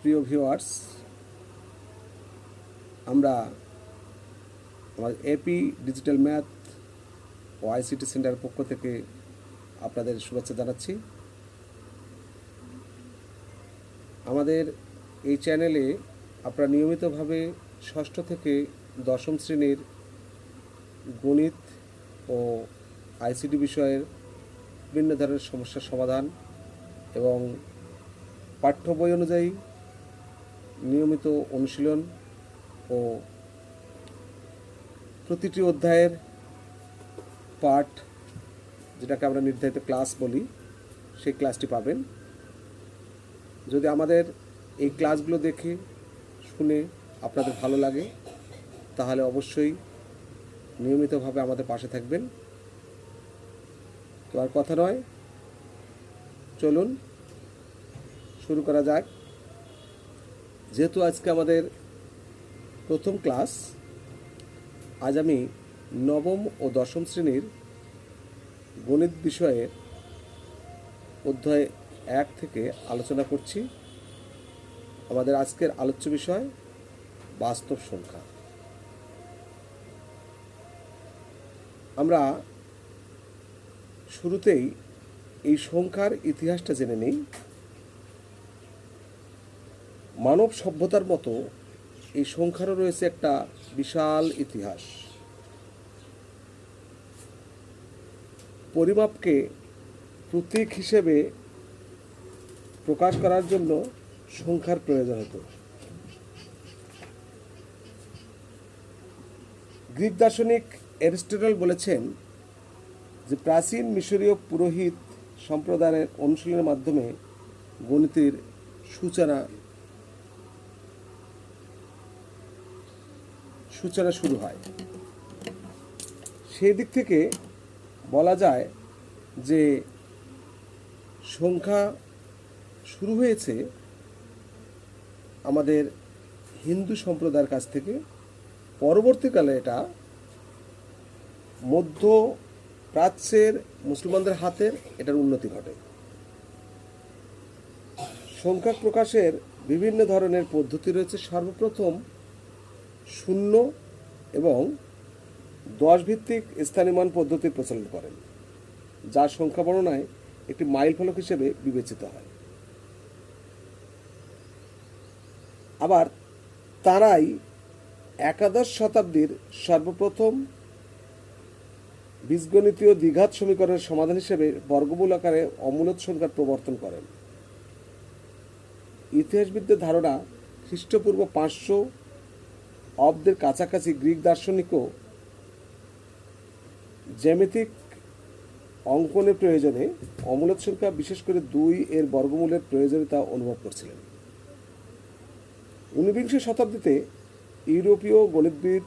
প্রিয় ভিউয়ার্স, আমরা আমার এপি ডিজিটাল ম্যাথ ও আইসিটি সেন্টারের পক্ষ থেকে আপনাদের শুভেচ্ছা জানাচ্ছি। আমাদের এই চ্যানেলে আপনারা নিয়মিতভাবে ষষ্ঠ থেকে দশম শ্রেণীর গণিত ও আইসিটি বিষয়ের বিভিন্ন ধরনের সমস্যার সমাধান এবং পাঠ্য বই অনুযায়ী নিয়মিত অনুশীলন ও প্রতিটি অধ্যায়ের পাঠ, যেটাকে আমরা নির্ধারিত ক্লাস বলি, সেই ক্লাসটি পাবেন। যদি আমাদের এই ক্লাসগুলো দেখে শুনে আপনাদের ভালো লাগে, তাহলে অবশ্যই নিয়মিতভাবে আমাদের পাশে থাকবেন। তো আর কথা নয়, চলুন শুরু করা যাক। যেহেতু আজকে আমাদের প্রথম ক্লাস, আজ আমি নবম ও দশম শ্রেণীর গণিত বিষয়ের অধ্যায় 1 থেকে আলোচনা করছি। আমাদের আজকের আলোচ্য বিষয় বাস্তব সংখ্যা। আমরা শুরুতেই এই সংখ্যার ইতিহাসটা জেনে নিই। মানব সভ্যতার মতো এই সংখ্যারও রয়েছে একটা বিশাল ইতিহাস। পরিমাপকে প্রতীক হিসেবে প্রকাশ করার জন্য সংখ্যার প্রয়োজন হতো। গ্রিক দার্শনিক অ্যারিস্টটল বলেছেন যে প্রাচীন মিশরীয় পুরোহিত সম্প্রদায়ের অনুশীলনের মাধ্যমে গণিতের সূচনা শুরু হয়। সেই দিক থেকে বলা যায় যে সংখ্যা শুরু হয়েছে আমাদের হিন্দু সম্প্রদায়ের কাছ থেকে। পরবর্তীকালে এটা মধ্য প্রাচ্যের মুসলমানদের হাতের এটার উন্নতি ঘটে। সংখ্যা প্রকাশের বিভিন্ন ধরনের পদ্ধতি রয়েছে। সর্বপ্রথম 0 এবং 10 ভিত্তিক স্থানীয় মান পদ্ধতি প্রচলন করেন, যা সংখ্যা গণনায় একটি মাইল ফলক হিসেবে বিবেচিত হয়। আবার তারাই একাদশ শতাব্দীর সর্বপ্রথম বীজগণিতীয় দ্বিঘাত সমীকরণের সমাধান হিসেবে বর্গমূল আকারে অমূলদ সংখ্যার প্রবর্তন করেন। ইতিহাসবিদদের ধারণা, খ্রিস্টপূর্ব 500 অব্দের কাছাকাছি গ্রিক দার্শনিকও জ্যামিতিক অঙ্কনের প্রয়োজনে অমূলদ সংখ্যা, বিশেষ করে 2 এর বর্গমূলের প্রয়োজনীয়তা অনুভব করছিলেন। 19বিংশ শতাব্দীতে ইউরোপীয় গণিতবিদ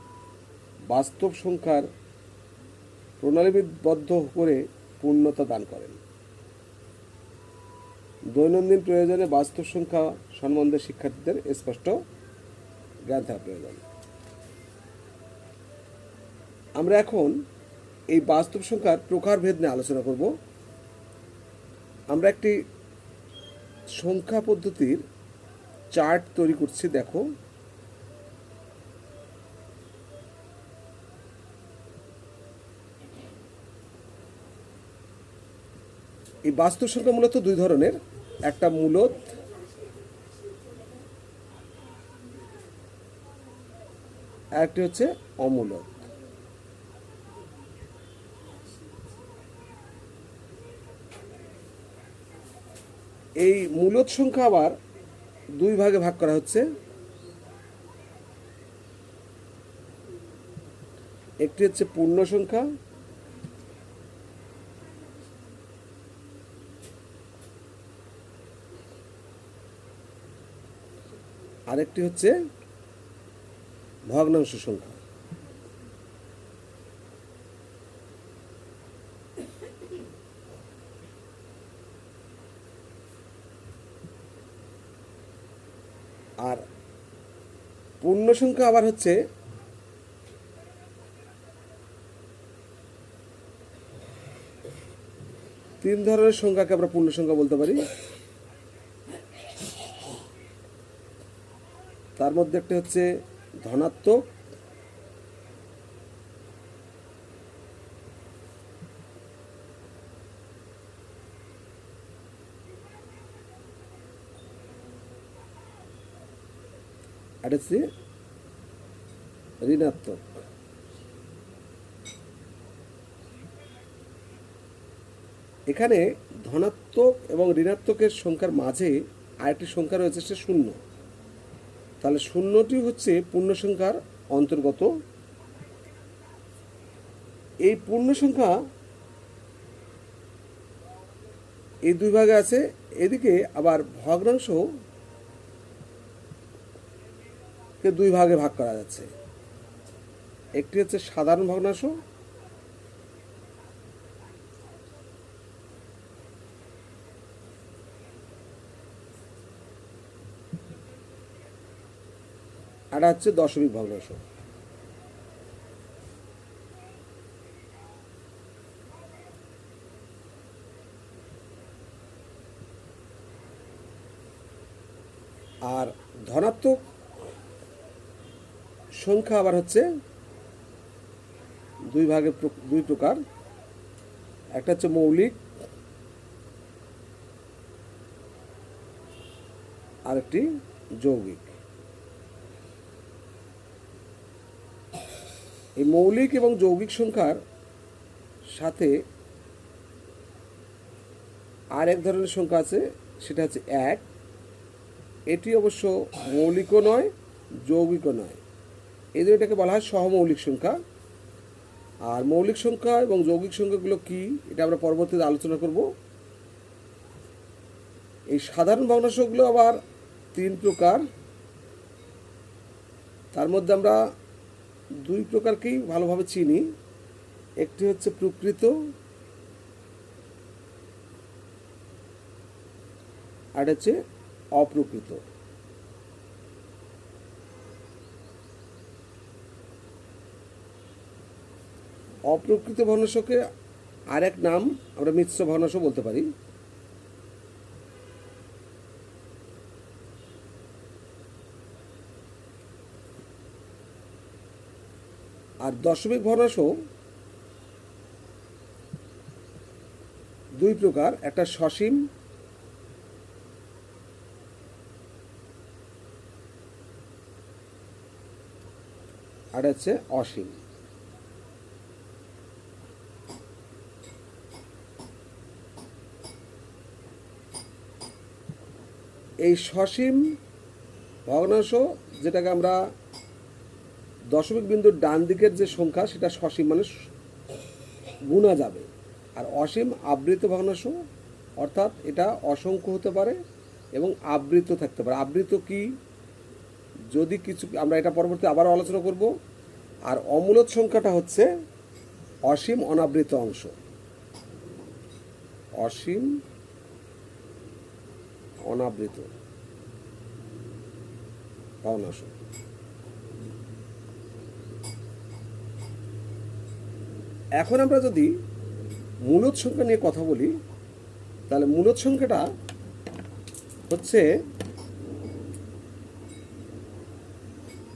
বাস্তব সংখ্যার প্রণালীবদ্ধ করে পূর্ণতা দান করেন। দৈনন্দিন প্রয়োজনে বাস্তব সংখ্যা সম্বন্ধে শিক্ষার্থীদের স্পষ্ট জ্ঞান থাকা প্রয়োজন। আমরা এখন এই বাস্তব সংখ্যার প্রকারভেদ নিয়ে আলোচনা করব। আমরা একটি সংখ্যা পদ্ধতির চার্ট তৈরি করছি। দেখো, এই বাস্তব সংখ্যা মূলত 2 ধরনের, একটা মূলদ আর একটি হচ্ছে অমূলদ। এই মূলদ সংখ্যা আবার 2 ভাগে ভাগ করা হচ্ছে। একটি হচ্ছে পূর্ণ সংখ্যা, আরেকটি হচ্ছে ভগ্নাংশ সংখ্যা। আর পূর্ণ সংখ্যা আবার হচ্ছে 3 ধরনের সংখ্যাকে আমরা পূর্ণ সংখ্যা বলতে পারি। তার মধ্যে একটা হচ্ছে ধনাত্মক, আর হচ্ছে ঋণাত্মক। এখানে ধনাত্মক এবং ঋণাত্মকের সংখ্যার মাঝে আরেকটি সংখ্যা রয়েছে, সে শূন্য। তাহলে শূন্যটি হচ্ছে পূর্ণ সংখ্যার অন্তর্গত। এই পূর্ণ সংখ্যা এই দুই ভাগে আছে। এদিকে আবার ভগ্নাংশকে দুই ভাগে ভাগ করা যাচ্ছে। একটি হচ্ছে সাধারণ ভগ্নাংশ, আর হচ্ছে দশমিক ভগ্নাংশ। আর ধনাত্মক সংখ্যা আবার হচ্ছে দুই প্রকার। একটা হচ্ছে মৌলিক, আর একটি যৌগিক। এই মৌলিক এবং যৌগিক সংখ্যার সাথে আর এক ধরনের সংখ্যা আছে, সেটা হচ্ছে এক। এটি অবশ্য মৌলিকও নয়, যৌগিকও নয়, এই জন্য এটাকে বলা হয় সহমৌলিক সংখ্যা। আর মৌলিক সংখ্যা এবং যৌগিক সংখ্যাগুলো কি, এটা আমরা পরবর্তীতে আলোচনা করব। এই সাধারণ ভগ্নাংশগুলো আবার তিন প্রকার। তার মধ্যে আমরা দুই প্রকারকেই ভালোভাবে চিনি। একটি হচ্ছে প্রকৃত, আর হচ্ছে অপ্রকৃত। অপ্রকৃত ভগ্নাংশকে আর এক নাম আমরা মিশ্র ভগ্নাংশ বলতে পারি। আর দশমিক ভগ্নাংশ দুই প্রকার, একটা সসীম, আর হচ্ছে অসীম। এই সসীম ভগ্নাংশ, যেটাকে আমরা দশমিক বিন্দুর ডান দিকের যে সংখ্যা, সেটা সসীম মানে গুণা যাবে। আর অসীম আবৃত ভগ্নাংশ, অর্থাৎ এটা অসংখ্য হতে পারে এবং আবৃত থাকতে পারে। আবৃত কি, যদি কিছু, আমরা এটা পরবর্তী আবারও আলোচনা করব। আর অমূলদ সংখ্যাটা হচ্ছে অসীম অনাবৃত অংশ। অসীম অনাবৃত ভগ্নাংশ। এখন আমরা যদি মূলদ সংখ্যা নিয়ে কথা বলি, তাহলে মূলদ সংখ্যাটা হচ্ছে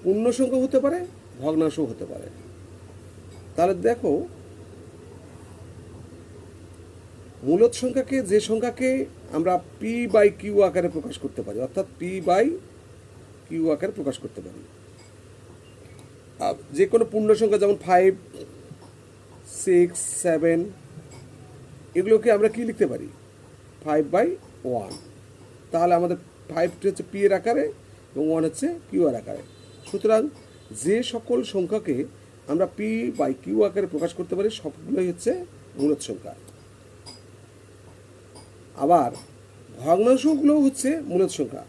পূর্ণ সংখ্যা হতে পারে, ভগ্নাংশ হতে পারে। তাহলে দেখো, মূলদ সংখ্যাকে, যে সংখ্যাকে আমরা পি বাই কিউ আকারে প্রকাশ করতে পারি, অর্থাৎ পি বাই কিউ আকারে প্রকাশ করতে পারি। যে কোনো পূর্ণ সংখ্যা, যেমন 5, 6, 7, এগুলোকে আমরা কি লিখতে পারি, 5/1। তাহলে আমাদের 5টি হচ্ছে পি এর আকারে এবং 1 হচ্ছে কিউ এর আকারে। সুতরাং যে সকল সংখ্যাকে আমরা পি বাই কিউ আকারে প্রকাশ করতে পারি, সবগুলোই হচ্ছে মূলদ সংখ্যা। আবার ভগ্নাংশগুলোও হচ্ছে মূলদ সংখ্যা,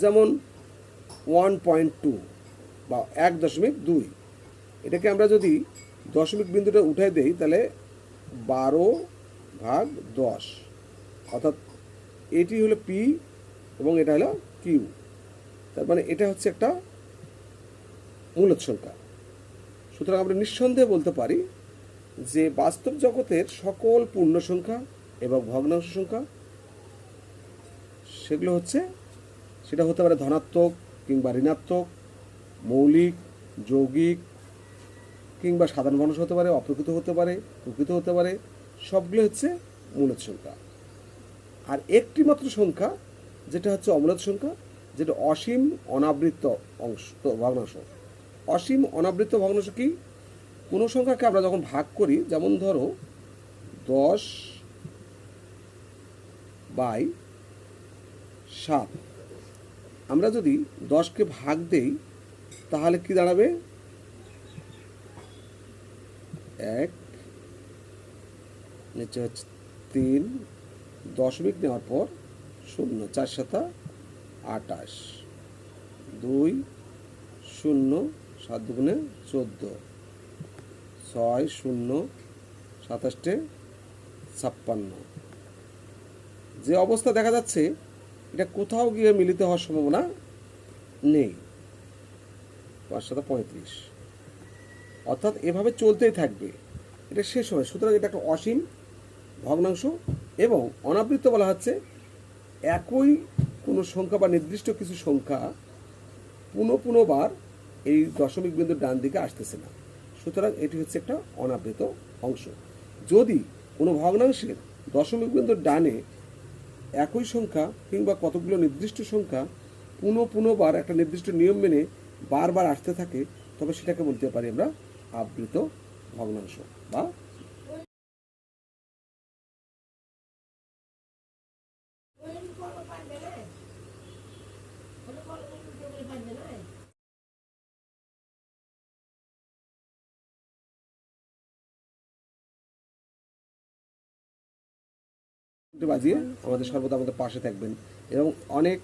যেমন 1.2 বা 1.2। এটাকে আমরা যদি দশমিক বিন্দুটা উঠাই দেই, তাহলে 12/10, অর্থাৎ এটি হলো পি এবং এটা হলো কিউ। তার মানে এটা হচ্ছে একটা মূলদ সংখ্যা। সুতরাং আমরা নিঃসন্দেহে বলতে পারি যে বাস্তব জগতের সকল পূর্ণ সংখ্যা এবং ভগ্নাংশ সংখ্যা, সেটা হতে পারে ধনাত্মক কিংবা ঋণাত্মক, মৌলিক, যৌগিক কিংবা সাধারণ ভগ্নাংশ হতে পারে, অপ্রকৃত হতে পারে, প্রকৃত হতে পারে, সবগুলো হচ্ছে মূলদ সংখ্যা। আর একটি মাত্র সংখ্যা যেটা হচ্ছে অমূলদ সংখ্যা, যেটা অসীম অনাবৃত্ত অংশ ভগ্নাংশ। অসীম অনাবৃত্ত ভগ্নাংশ কি? কোনো সংখ্যাকে আমরা যখন ভাগ করি, যেমন ধরো 10/7, আমরা যদি 10কে ভাগ দেই তাহলে কি দাঁড়াবে? 1, নিচে হচ্ছে 3, দশমিক নেওয়ার পর 0, 4 7 28, 2 0, 7 দুগুণে 14, 6 0, 27 56। যে অবস্থা দেখা যাচ্ছে এটা কোথাও গিয়ে মিলিত হওয়ার সম্ভাবনা নেই। 5 7 35, অর্থাৎ এভাবে চলতেই থাকবে, এটা শেষ হবে। সুতরাং এটা একটা অসীম ভগ্নাংশ। এবং অনাবৃত্ত বলা হচ্ছে একই কোনো সংখ্যা বা নির্দিষ্ট কিছু সংখ্যা পুনঃবার এই দশমিক বিন্দুর ডান দিকে আসতেছে না, সুতরাং এটি হচ্ছে একটা অনাবৃত অংশ। যদি কোনো ভগ্নাংশের দশমিক বিন্দুর ডানে একই সংখ্যা কিংবা কতগুলো নির্দিষ্ট সংখ্যা পুনঃবার একটা নির্দিষ্ট নিয়ম মেনে বারবার আসতে থাকে, তবে সেটাকে বলতে পারি আমরা আবৃত ভগ্নাংশ বা বাজিয়ে আমাদের সর্বদা আমাদের পাশে থাকবেন এবং অনেক